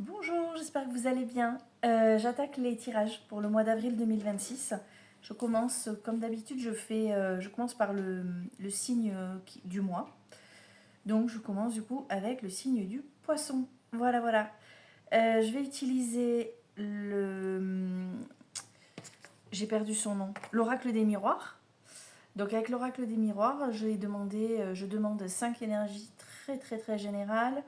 Bonjour, j'espère que vous allez bien. J'attaque les tirages pour le mois d'avril 2026. Je commence, comme d'habitude, je commence par le signe du mois. Donc je commence du coup avec le signe du poisson. Voilà, voilà. Je vais utiliser j'ai perdu son nom. L'oracle des miroirs. Donc avec l'oracle des miroirs, je demande 5 énergies très très très générales.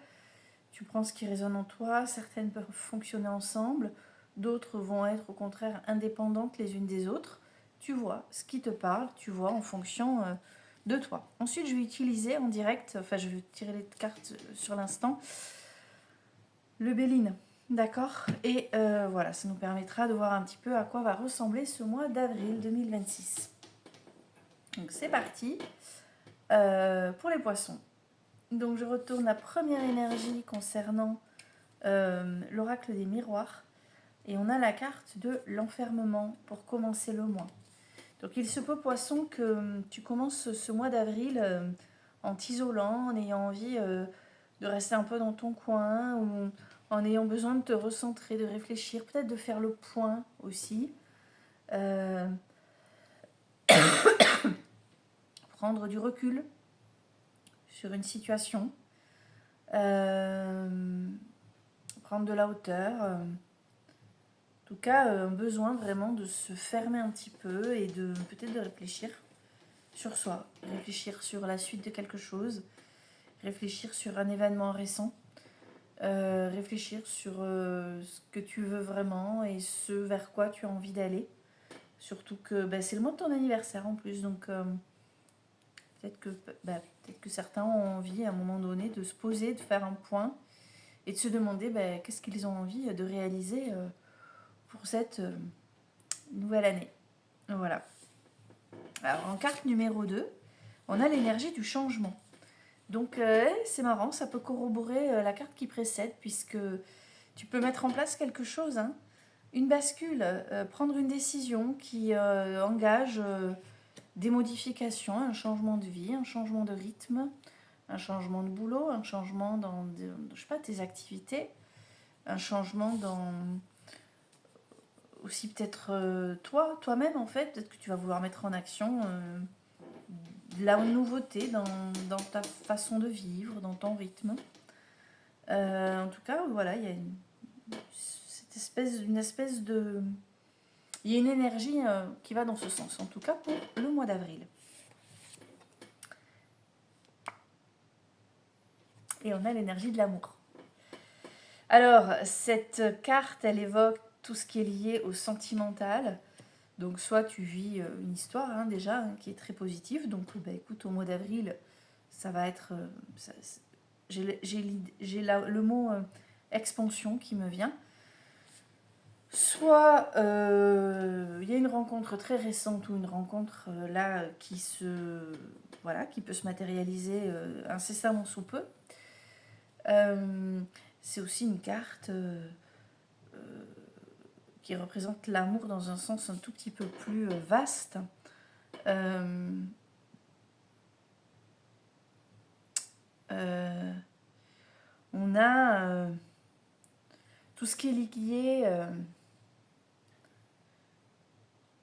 Tu prends ce qui résonne en toi, certaines peuvent fonctionner ensemble, d'autres vont être au contraire indépendantes les unes des autres. Tu vois ce qui te parle, tu vois en fonction de toi. Ensuite, je vais utiliser en direct, je vais tirer les cartes sur l'instant, le Béline, d'accord. Et voilà, ça nous permettra de voir un petit peu à quoi va ressembler ce mois d'avril 2026. Donc c'est parti pour les poissons. Donc je retourne la première énergie concernant l'oracle des miroirs. Et on a la carte de l'enfermement pour commencer le mois. Donc il se peut, poisson, que tu commences ce mois d'avril en t'isolant, en ayant envie de rester un peu dans ton coin, ou en ayant besoin de te recentrer, de réfléchir, peut-être de faire le point aussi. Euh, Prendre du recul sur une situation. Prendre de la hauteur. En tout cas, besoin vraiment de se fermer un petit peu et de peut-être de réfléchir sur soi, réfléchir sur la suite de quelque chose, réfléchir sur un événement récent, réfléchir sur ce que tu veux vraiment et ce vers quoi tu as envie d'aller. Surtout que c'est le mois de ton anniversaire en plus, donc peut-être que, peut-être que certains ont envie à un moment donné de se poser, de faire un point et de se demander qu'est-ce qu'ils ont envie de réaliser pour cette nouvelle année. Voilà. Alors en carte numéro 2, on a l'énergie du changement. Donc c'est marrant, ça peut corroborer la carte qui précède, puisque tu peux mettre en place quelque chose, hein, une bascule, prendre une décision qui engage des modifications, un changement de vie, un changement de rythme, un changement de boulot, un changement dans je sais pas, tes activités, un changement dans aussi peut-être toi-même en fait, peut-être que tu vas vouloir mettre en action de la nouveauté dans ta façon de vivre, dans ton rythme. En tout cas, voilà, il y a une espèce de... Il y a une énergie qui va dans ce sens, en tout cas pour le mois d'avril. Et on a l'énergie de l'amour. Alors, cette carte, elle évoque tout ce qui est lié au sentimental. Donc, soit tu vis une histoire déjà qui est très positive. Donc, écoute, au mois d'avril, ça va être... j'ai le mot expansion qui me vient. Soit il y a une rencontre très récente ou une rencontre là qui peut se matérialiser incessamment sous peu. C'est aussi une carte qui représente l'amour dans un sens un tout petit peu plus vaste. On a tout ce qui est lié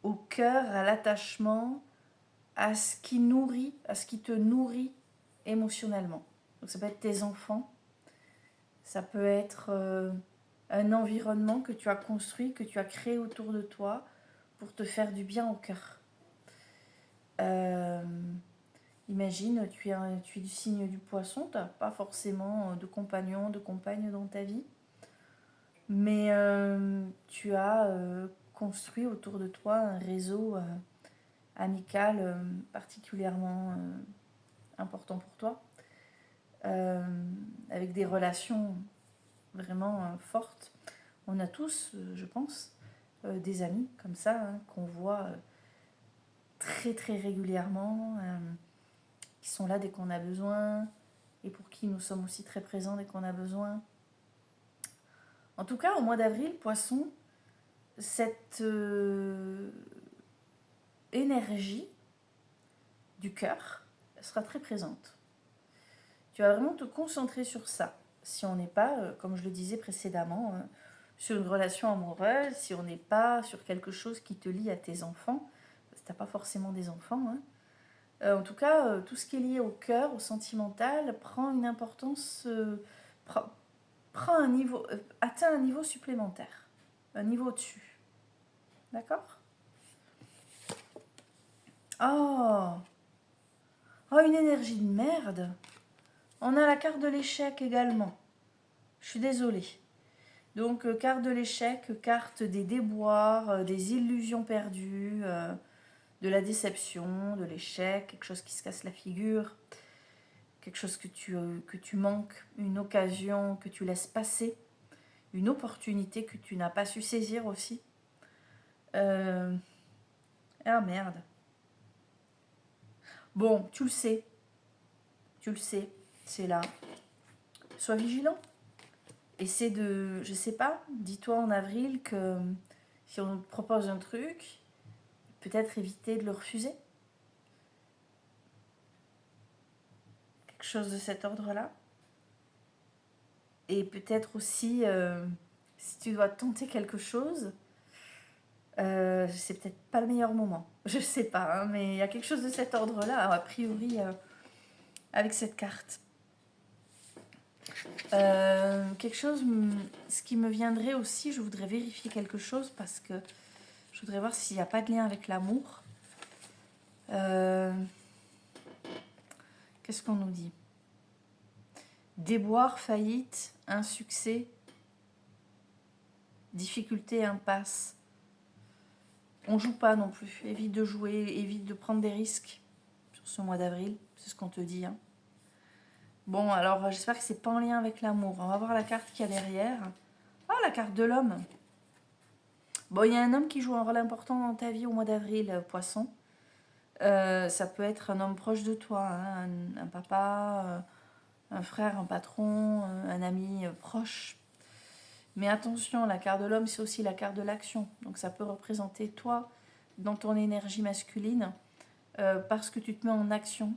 au cœur, à l'attachement, à ce qui te nourrit émotionnellement. Donc ça peut être tes enfants, ça peut être un environnement que tu as construit, que tu as créé autour de toi pour te faire du bien au cœur. Imagine, tu es du signe du poisson, tu n'as pas forcément de compagnon, de compagne dans ta vie, mais tu as construit autour de toi un réseau amical particulièrement important pour toi, avec des relations vraiment fortes. On a tous, je pense, des amis comme ça, qu'on voit très très régulièrement, qui sont là dès qu'on a besoin, et pour qui nous sommes aussi très présents dès qu'on a besoin. En tout cas, au mois d'avril, Poisson, cette énergie du cœur sera très présente. Tu vas vraiment te concentrer sur ça. si on n'est pas, comme je le disais précédemment, sur une relation amoureuse, si on n'est pas sur quelque chose qui te lie à tes enfants, parce que tu n'as pas forcément des enfants, hein. En tout cas, tout ce qui est lié au cœur, au sentimental, prend une importance, prend un niveau, atteint un niveau supplémentaire, un niveau au-dessus. D'accord? Oh, oh, une énergie de merde. On a la carte de l'échec également. Je suis désolée. Donc, carte de l'échec, carte des déboires, des illusions perdues, de la déception, de l'échec, quelque chose qui se casse la figure, quelque chose que tu manques, une occasion que tu laisses passer, une opportunité que tu n'as pas su saisir aussi. Ah merde. Bon, tu le sais, c'est là. Sois vigilant. Essaie de, je sais pas, dis-toi en avril que si on te propose un truc, peut-être éviter de le refuser. Quelque chose de cet ordre-là. Et peut-être aussi, si tu dois tenter quelque chose, c'est peut-être pas le meilleur moment. Je sais pas, hein, mais il y a quelque chose de cet ordre-là, a priori, avec cette carte. Quelque chose, ce qui me viendrait aussi, je voudrais vérifier quelque chose parce que je voudrais voir s'il n'y a pas de lien avec l'amour. Qu'est-ce qu'on nous dit? Déboire, faillite, insuccès, difficulté, impasse. On joue pas non plus. Évite de jouer, évite de prendre des risques sur ce mois d'avril. C'est ce qu'on te dit, hein. Bon, alors j'espère que c'est pas en lien avec l'amour. On va voir la carte qu'il y a derrière. Ah, la carte de l'homme. Bon, il y a un homme qui joue un rôle important dans ta vie au mois d'avril, poisson. Ça peut être un homme proche de toi, hein, un papa, un frère, un patron, un ami proche. Mais attention, la carte de l'homme, c'est aussi la carte de l'action. Donc ça peut représenter toi dans ton énergie masculine parce que tu te mets en action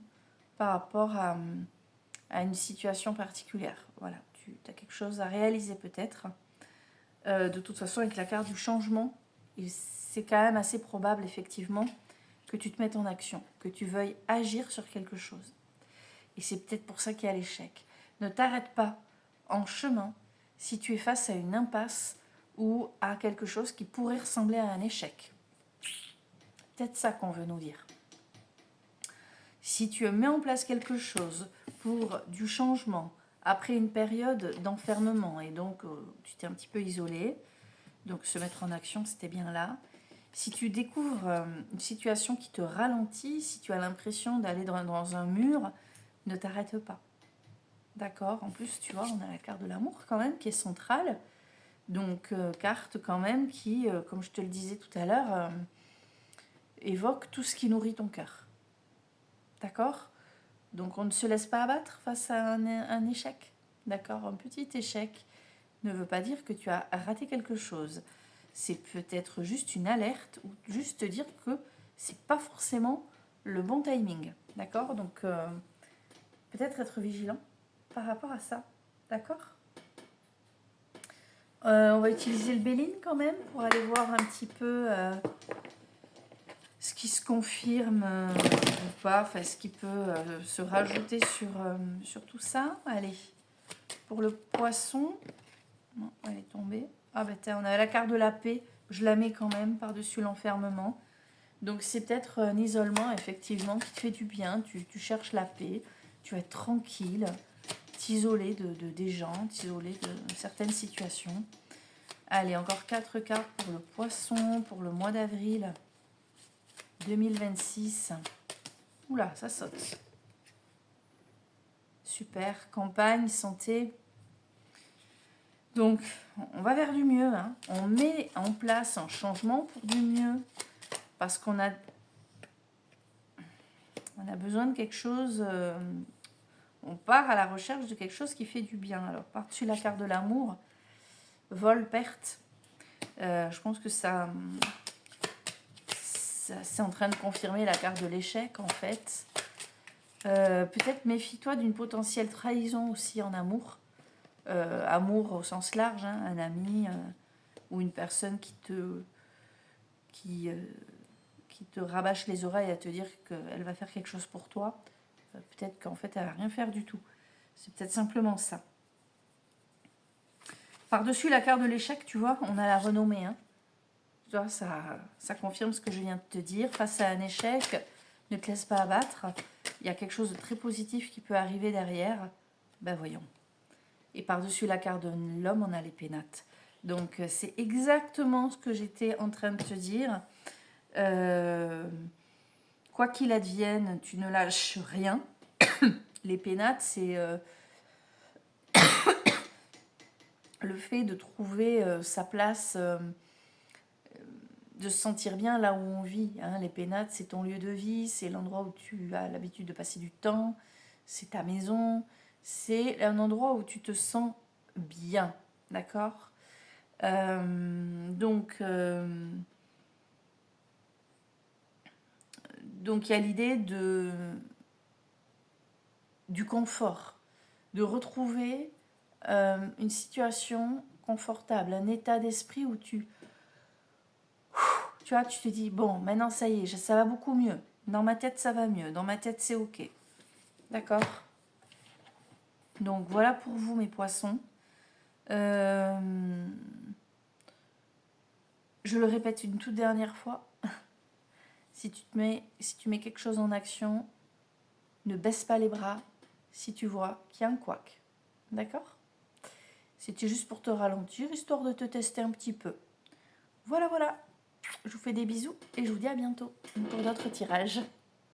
par rapport à une situation particulière. Voilà, tu as quelque chose à réaliser peut-être. De toute façon, avec la carte du changement, c'est quand même assez probable, effectivement, que tu te mettes en action, que tu veuilles agir sur quelque chose. Et c'est peut-être pour ça qu'il y a l'échec. Ne t'arrête pas en chemin si tu es face à une impasse ou à quelque chose qui pourrait ressembler à un échec. Peut-être ça qu'on veut nous dire. Si tu mets en place quelque chose pour du changement après une période d'enfermement et donc tu t'es un petit peu isolé, donc se mettre en action, c'était bien là. Si tu découvres une situation qui te ralentit, si tu as l'impression d'aller dans un mur, ne t'arrête pas. D'accord? En plus, tu vois, on a la carte de l'amour quand même qui est centrale. Donc, carte quand même qui, comme je te le disais tout à l'heure, évoque tout ce qui nourrit ton cœur. D'accord? Donc, on ne se laisse pas abattre face à un échec. D'accord? Un petit échec ne veut pas dire que tu as raté quelque chose. C'est peut-être juste une alerte ou juste te dire que c'est pas forcément le bon timing. D'accord? Donc, peut-être être vigilant par rapport à ça. D'accord? On va utiliser le Béline quand même pour aller voir un petit peu ce qui se confirme ou pas, enfin ce qui peut se rajouter sur tout ça. Allez, pour le poisson, non, elle est tombée. Ah ben on a la carte de la paix, je la mets quand même par-dessus l'enfermement. Donc c'est peut-être un isolement effectivement qui te fait du bien, tu cherches la paix, tu vas être tranquille, t'isoler des gens, t'isoler de certaines situations. Allez, encore 4 cartes pour le poisson, pour le mois d'avril 2026. Oula, ça saute. Super, campagne, santé. Donc, on va vers du mieux, hein. On met en place un changement pour du mieux. Parce qu'on a besoin de quelque chose. On part à la recherche de quelque chose qui fait du bien. Alors, par-dessus la carte de l'amour, vol, perte. Je pense que ça c'est en train de confirmer la carte de l'échec, en fait. Peut-être méfie-toi d'une potentielle trahison aussi en amour. amour au sens large, hein, un ami ou une personne qui te rabâche les oreilles à te dire qu'elle va faire quelque chose pour toi. Peut-être qu'en fait, elle va rien faire du tout. C'est peut-être simplement ça. Par-dessus la carte de l'échec, tu vois, on a la renommée. Hein. Tu vois, ça confirme ce que je viens de te dire. Face à un échec, ne te laisse pas abattre. Il y a quelque chose de très positif qui peut arriver derrière. Ben voyons. Et par-dessus la carte de l'homme, on a les pénates. Donc, c'est exactement ce que j'étais en train de te dire. Quoi qu'il advienne, tu ne lâches rien. Les pénates, c'est le fait de trouver sa place, de se sentir bien là où on vit. Hein. Les pénates, c'est ton lieu de vie, c'est l'endroit où tu as l'habitude de passer du temps, c'est ta maison, c'est un endroit où tu te sens bien. D'accord ? Donc, il y a l'idée du confort, de retrouver une situation confortable, un état d'esprit où tu vois, tu te dis, bon, maintenant ça y est, ça va beaucoup mieux. Dans ma tête, ça va mieux. Dans ma tête, c'est ok. D'accord ? Donc voilà pour vous, mes poissons. Je le répète une toute dernière fois. Si tu mets quelque chose en action, ne baisse pas les bras si tu vois qu'il y a un couac. D'accord ? C'était juste pour te ralentir, histoire de te tester un petit peu. Voilà. Je vous fais des bisous et je vous dis à bientôt pour d'autres tirages.